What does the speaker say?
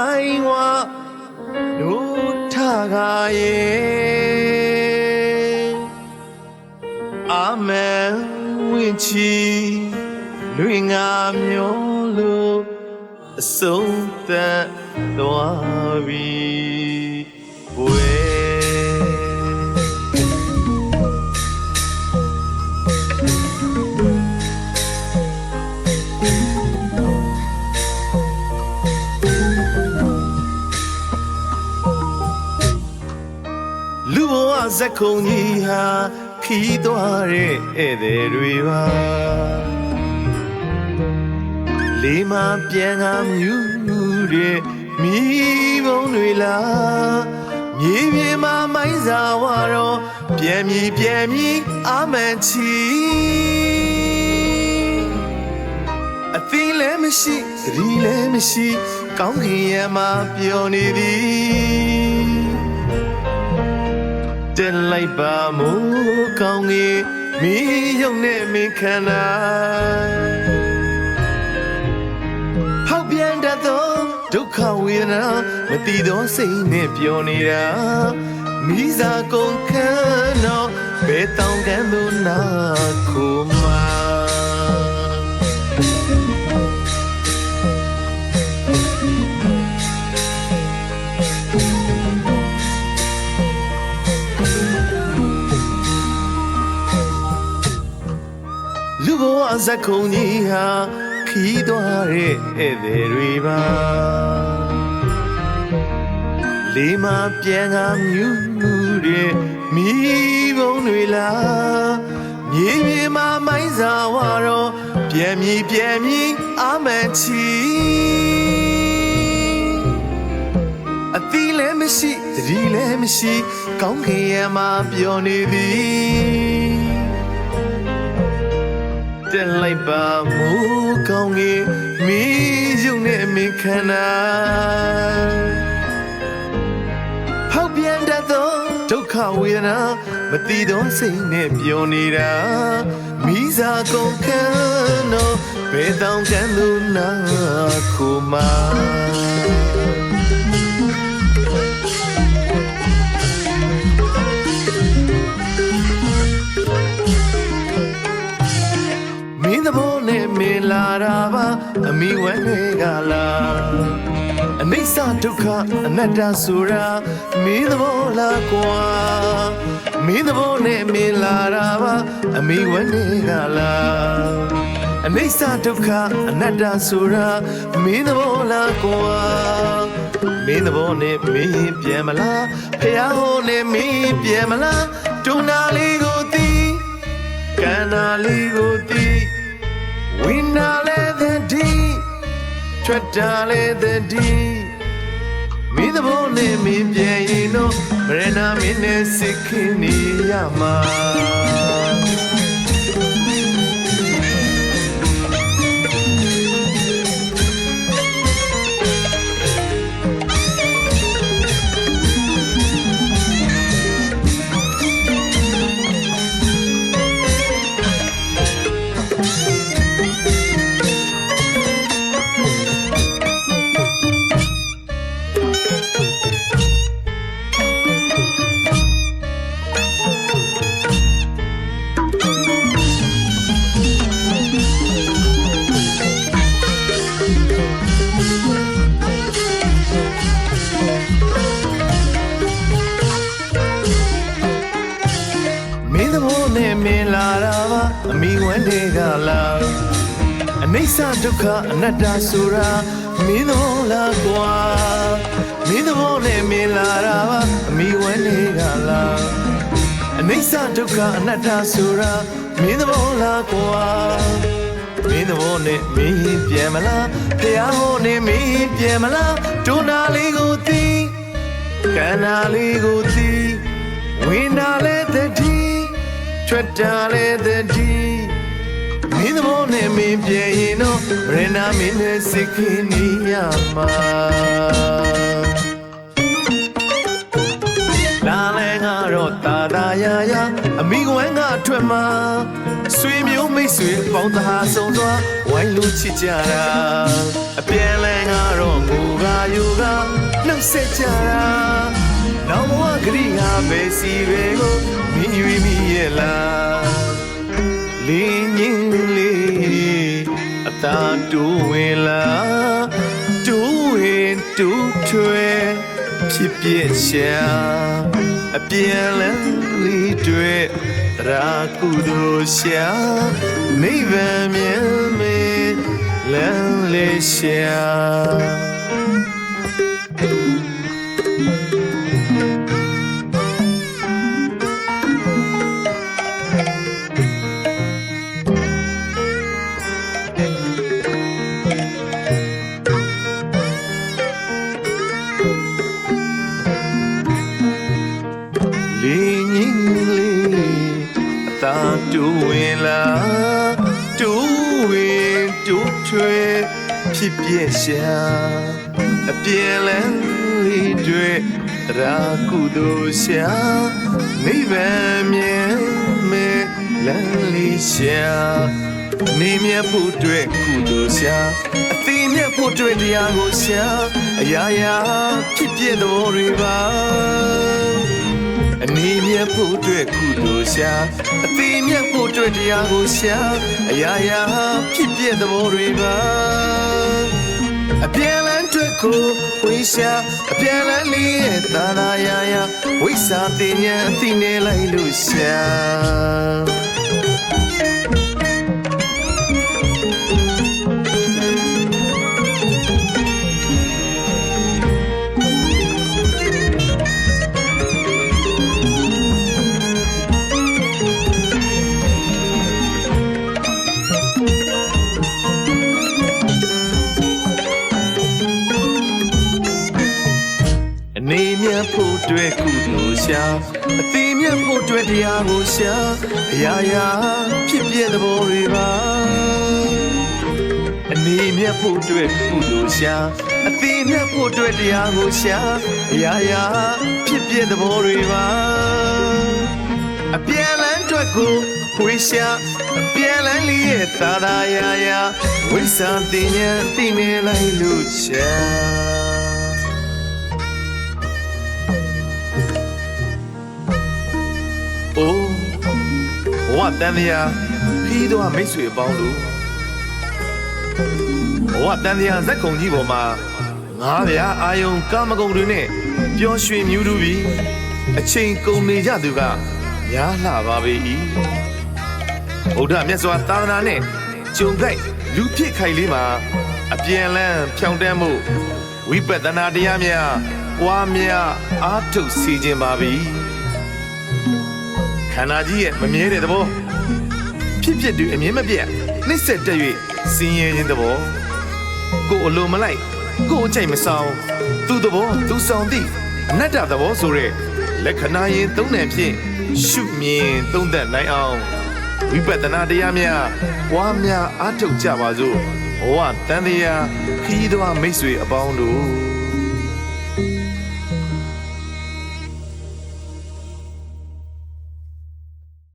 mai wa no tha ye amen win chi lui nga myo loအဆုံးသတ်သွားပြီဝေလူဘဝဇက်ခုံကြီးဟာခီးသွားတဲ့ဧည့်သည်တွေပါလေးမပြန်ကမြူတဲ့မိဘုံတွေလားမြေပြင်မှာမိုင်းစာဝါတော့ပြန်မြည်အာမန်ချီအသီးလည်းမရှိသတိလည်းမရှိကောင်းကင်ရမှာပျော်နေသည်တက်လိုက်ပါမို့ကောင်းကင်မီးရုံနဲ့မင်းခန္ဓာဖောက်ပြန်တတ်သောဒုက္ခဝေဒနာမတည်သောစိတ်နဲ့ပျော်နေတာမိစာကုန်ခံတော့ဘယ်တောင်ကမ်းသို့နာခုမှာလူဘဝဇက်ခုံကြီးဟာခီးသွားတဲ့ဧည့်သည်တွေပါလေးမပြန်ကမြူတဲ့မိဘုံတွေလားမြေမြေမှာမိုင်းစာဝါတော့ပြန်မြည်အာမန်ချီအသီးလည်းမရှိသတိလည်းမရှိကောင်းကင်ရမှာပျော်နေသည်တက်လိုက်ပါမို့ကောင်းကင်မီးရုံနဲ့မင်းခန္ဓာဖောက်ပြန်တတ်သောဒုက္ခဝေဒနာမတည်သောစိတ်နဲ့ပျော်နေတာမိစာကုန်ခံတော့ဘယ်တောင်ကမ်းသို့နာခုမှာမင်းသဘောနဲ့မင်းလာတာပါအမိဝမ်းတွေကလာအနိစ္စဒုက္ခအနတ္တဆိုတာမင်းသဘောလားကွာမင်းသဘောနဲ့မင်းလာတာပါအမိဝမ်းတွေကလာအနိစ္စဒုက္ခအနတ္တဆိုတာမင်းသဘောလားကွာမင်းသဘောနဲ့မင်းပြန်မလားဖះဟိုနဲ့မင်းပြန်မလားတွန်းနာလေးကိုသိကန္နာလေးကိုသိဝိနာလေတဲ့ဒီထွက်တာလေတဲ့ဒီမင်းသဘောနဲ့မင်းပြန်ရင်တော့ဗရဏမင်းနဲ့စိတ်ခင်းနေရမှာမင်းလာတာပါအမိဝမ်းတွေကလာအနိစ္စဒုက္ခအနတ္တဆိုတာမင်းသဘောလားကွာမင်းသဘောနဲ့မင်းလာတာပါအမိဝမ်းတွေကလာအနိစ္စဒုက္ခအနတ္တဆိုတာမင်းသဘောလားကွာမင်းသဘောနဲ့မင်းပြန်မလားဖះဟိုနဲ့မင်းပြန်မလားတွန်းနာလေးကိုသိကန္နာလေးကိုသိဝိနာလေးတဲ့ဒီထွက်တာလေတဲ့ဒီမင်းသဘောနဲ့မင်းပြန်ရင်တော့ဗရဏမင်းနဲ့စိတ်ခင်းနေရမှာလာလဲငါတော့တာယာယာအမိဝမ်းကထွက်မှာဆွေမျိုးမိတ်ဆွေပေါင်းသားဆုံးသွားဝိုင်းလို့ချစ်ကြတာအပြန်လဲငါတော့ငိုက yoga no se chara now wa gri ha be si be ko mi yui mi ye la lin yin li ata tu win la tu win tu twe ဖြစ်ပြရှာအပြန်လန်းလေးတွေတရာကုသိုလ်ရှာနိဗ္ဗာန်မြင်မေလန်းလေးရှာတူဝင်လာတူဝင်တူထွေဖြစ်ပြရှာအပြေလန်းလေးတွေတရာကုသိုလ်ရှာနိဗ္ဗာန်မြင်မေလန်းလေးရှာနေမြတ်ဖို့အတွက်ကုသိုလ်ရှာအသိမြတ်ဖို့အတွက်တရားကိုရှာအရာရာဖြစ်ပြတော်တွေပါအနေမြတ်ဖို့အတွက်ကုသိုလ်ရှာအသိမြတ်ဖို့အတွက်တရားကိုရှာအရာရာဖြစ်ပြသဘောတွေပါအပြန်လန်းအတွက်ကိုဝိရှာအပြန်လန်းလေးရဲ့သာသာယာယာဝိစာတင်ညာအသိနေလိုက်လို့ရှာနေမြတ်ဖို့အတွက်ကုသိုလ်ရှာအသိမြတ်ဖို့အတွက်တရားကိုရှာအရာရာဖြစ်ပြသဘောတွေပါအနေမြတ်ဖို့အတွက်ကုသိုလ်ရှာအသိမြတ်ဖို့အတွက်တရားကိုရှာအရာရာဖြစ်ပြသဘောတွေပါအပြန်လန်းအတွက်ကိုဝိရှာအပြန်လန်းလေးရဲ့သာသာယာယာဝိစာတင်ညာသိနေလိုက်လို့ရှာအိုးဘဝတန်တရားခီးတော့မိတ်ဆွေအပေါင်းတို့ဘဝတန်တရားဇက်ကုံကြီးပေါ်မှာငါးဗျာအာယုံကာမဂုဏ်တွေနဲ့ပျော်ရွှင်မြူးတူပြီးအချိန်ကုန်နေကြသူကများလှပါပေ၏ဗုဒ္ဓမြတ်စွာသာသနာနဲ့ကြုံခိုက်လူဖြစ်ခိုက်လေးမှာအပြန်လန်းဖြောင်းတန်းမှုဝိပဿနာတရားများပွားများအားထုတ်စေခြင်းပါပြီခန္ဓာကြီးရဲ့မမြဲတဲ့သဘောဖြစ်ဖြစ်တွေအမြင်မပြတ်နှိမ့်ဆက်တက်၍စင်ရဲခြင်းသဘောကိုယ်အလိုမလိုက်ကိုယ်အချိတ်မဆောင်သူ့သဘောသူဆောင်သည့်အနတ္တသဘောဆိုတဲ့လက္ခဏာရင်သုံးတယ်ဖြင့်ရှုမြင်သုံးသပ်နိုင်အောင်ဝိပဿနာတရားများပွားများအားထုတ်ကြပါစို့ဘဝတန်တရားခီးသွွားမိတ်ဆွေအပေါင်းတို့